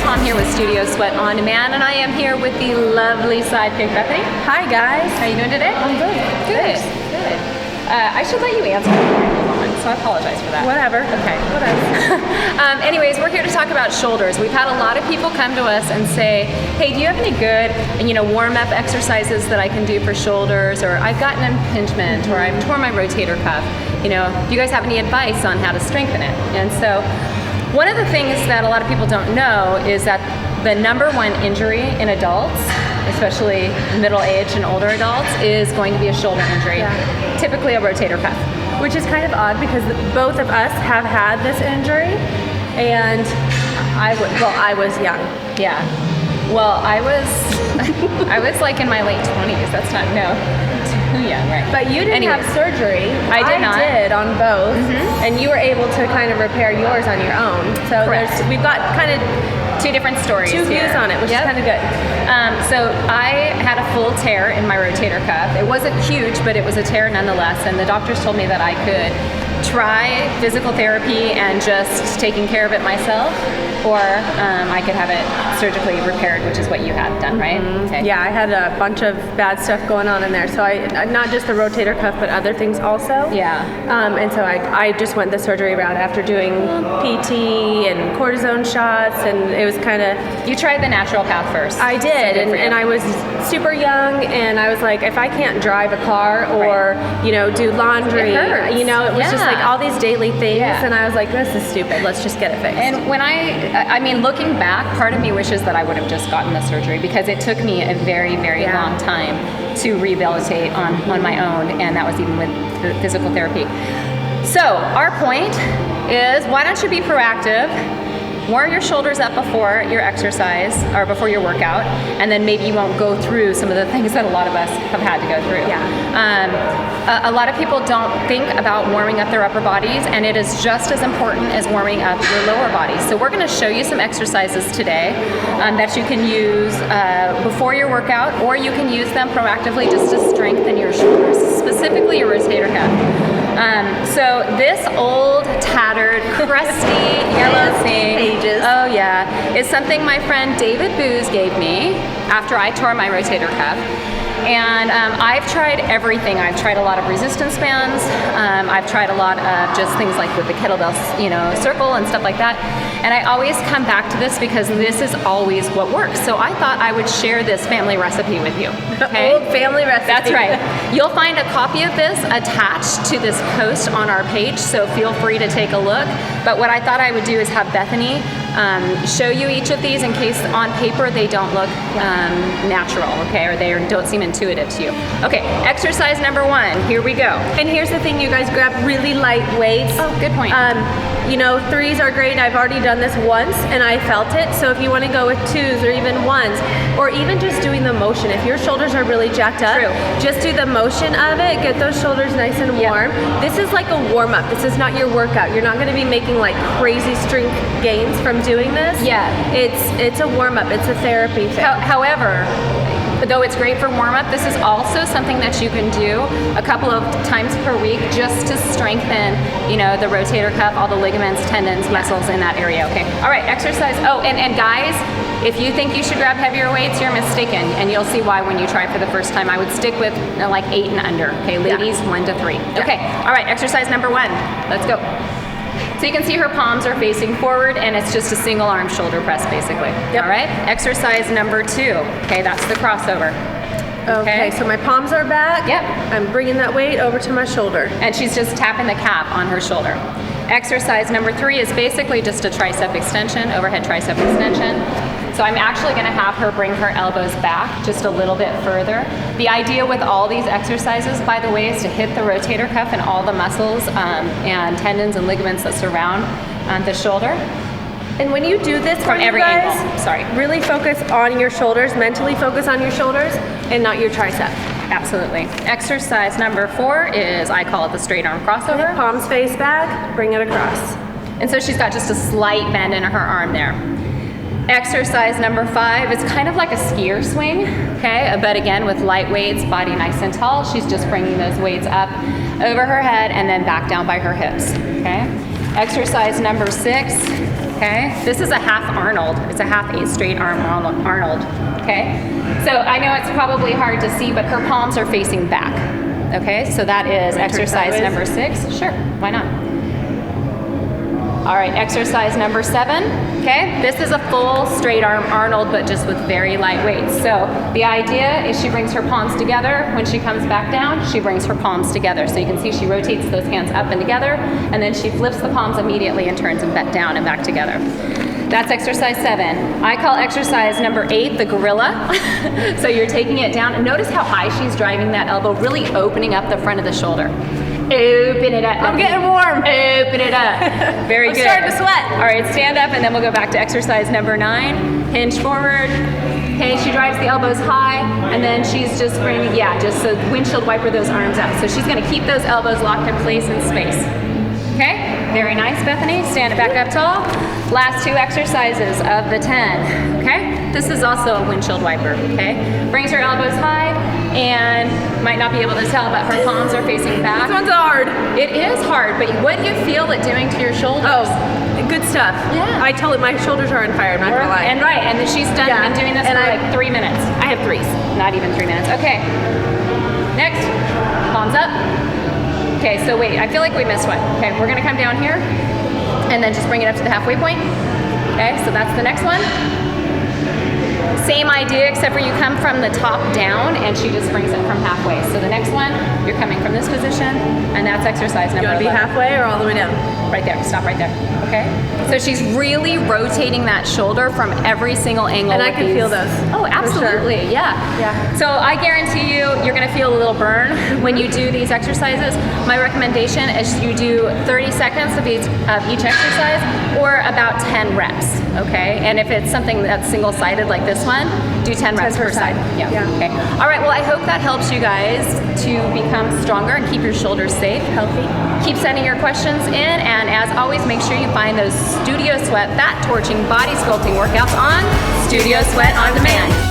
Kom here with Studio Sweat On Demand, and I am here with the lovely sidekick Bethany. Hi guys. How are you doing today? I'm good. Good. Good. I should let you answer before I move on, so I apologize for that. Whatever. Okay. Whatever. Anyways, we're here to talk about shoulders. We've had a lot of people come to us and say, hey, do you have any good, warm-up exercises that I can do for shoulders, or I've got an impingement, or I've torn my rotator cuff. Do you guys have any advice on how to strengthen it? And so one of the things that a lot of people don't know is that the number one injury in adults, especially middle-aged and older adults, is going to be a shoulder injury, typically a rotator cuff. Which is kind of odd because both of us have had this injury, and I was young. Yeah. Well, I was like in my late 20s. That's not too young, right? But you didn't have surgery. I did not. I did on both, and you were able to kind of repair yours on your own. So we've got kind of two different stories two views on it, which is kind of good. So I had a full tear in my rotator cuff. It wasn't huge, but it was a tear nonetheless, and the doctors told me that I could try physical therapy and just taking care of it myself, or I could have it surgically repaired, which is what you had done, right? Okay. Yeah, I had a bunch of bad stuff going on in there. So not just the rotator cuff, but other things also. Yeah. And so I just went the surgery route after doing PT and cortisone shots, and it was kind of... You tried the natural path first. I did, and I was super young, and I was like, if I can't drive a car or, do laundry, it it was just like all these daily things, and I was like, this is stupid, let's just get it fixed. And when I mean, looking back, part of me wishes that I would have just gotten the surgery, because it took me a very, very long time to rehabilitate on my own, and that was even with the physical therapy. So our point is, why don't you be proactive? Warm your shoulders up before your exercise or before your workout, and then maybe you won't go through some of the things that a lot of us have had to go through. A lot of people don't think about warming up their upper bodies, and it is just as important as warming up your lower bodies. So we're going to show you some exercises today that you can use before your workout, or you can use them proactively just to strengthen your shoulders, specifically your rotator cuff. So this old, tattered, crusty, yellow thing, is something my friend David Booz gave me after I tore my rotator cuff. And I've tried everything. I've tried a lot of resistance bands. I've tried a lot of just things like with the kettlebell, circle and stuff like that. And I always come back to this because this is always what works. So I thought I would share this family recipe with you. Okay? Old family recipe. That's right. You'll find a copy of this attached to this post on our page, so feel free to take a look. But what I thought I would do is have Bethany show you each of these in case on paper they don't look natural, okay, or they don't seem intuitive to you. Okay, exercise number 1, here we go. And here's the thing, you guys, grab really light weights. Oh, good point. 3s are great. I've already done this once and I felt it. So if you want to go with 2s or even 1s, or even just doing the motion, if your shoulders are really jacked up, just do the motion of it, get those shoulders nice and warm. This is like a warm-up. This is not your workout. You're not going to be making like crazy strength gains from doing this. It's a warm-up. It's a therapy thing. However, though it's great for warm-up, this is also something that you can do a couple of times per week just to strengthen, the rotator cuff, all the ligaments, tendons, muscles in that area, okay? All right, exercise. Oh, and guys, if you think you should grab heavier weights, you're mistaken, and you'll see why when you try for the first time. I would stick with like 8 and under, okay? Ladies, 1 to 3. Okay, all right, exercise number 1. Let's go. So you can see her palms are facing forward, and it's just a single arm shoulder press, basically. All right, exercise number 2. Okay, that's the crossover. Okay, so my palms are back. I'm bringing that weight over to my shoulder. And she's just tapping the cap on her shoulder. Exercise number 3 is basically just a tricep extension, overhead tricep extension. So I'm actually going to have her bring her elbows back just a little bit further. The idea with all these exercises, by the way, is to hit the rotator cuff and all the muscles and tendons and ligaments that surround the shoulder. And when you do this, from every angle, really focus on your shoulders, mentally focus on your shoulders and not your tricep. Absolutely. Exercise number 4 is, I call it the straight arm crossover. Palms face back, bring it across. And so she's got just a slight bend in her arm there. Exercise number 5 is kind of like a skier swing, okay? But again, with light weights, body nice and tall. She's just bringing those weights up over her head and then back down by her hips, okay? Exercise number 6 okay? This is a half Arnold. It's a half straight arm Arnold, okay? So I know it's probably hard to see, but her palms are facing back, okay? So that is exercise number 6. Sure, why not? All right, exercise number 7, okay? This is a full straight arm Arnold, but just with very light weights. So the idea is she brings her palms together. When she comes back down, she brings her palms together. So you can see she rotates those hands up and together, and then she flips the palms immediately and turns them back down and back together. That's exercise 7. I call exercise number 8 the gorilla. So you're taking it down, and notice how high she's driving that elbow, really opening up the front of the shoulder. Open it up. I'm getting warm. Open it up. Very good. I'm starting to sweat. All right, stand up, and then we'll go back to exercise number 9. Hinge forward. Okay, she drives the elbows high, and then she's just bringing, just so windshield wiper those arms out. So she's gonna keep those elbows locked in place in space. Okay, very nice, Bethany. Stand back up tall. Last 2 exercises of the 10, okay? This is also a windshield wiper, okay? Brings her elbows high, and might not be able to tell, but her palms are facing back. This one's hard. It is hard, but what do you feel it doing to your shoulders? Oh, good stuff. Yeah. I tell it my shoulders are on fire, I'm not gonna lie. And right, and she's been doing this for like 3 minutes. I have 3s. Not even 3 minutes. Okay. Next, palms up. Okay, so wait, I feel like we missed one. Okay, we're gonna come down here and then just bring it up to the halfway point. Okay, so that's the next one. Same idea, except for you come from the top down and she just brings it from halfway. So the next one, you're coming from this position, and that's exercise number 11. You wanna be halfway or all the way down? Right there, stop right there, okay? So she's really rotating that shoulder from every single angle. And I can feel those. Oh, absolutely, sure. yeah. So I guarantee you're gonna feel a little burn when you do these exercises. My recommendation is you do 30 seconds of each exercise, or about 10 reps, okay? And if it's something that's single-sided like this one, do 10 reps per side. Yeah, okay. All right, well, I hope that helps you guys to become stronger and keep your shoulders safe, healthy. Keep sending your questions in, and as always, make sure you find those Studio Sweat fat torching body sculpting workouts on Studio Sweat On Demand.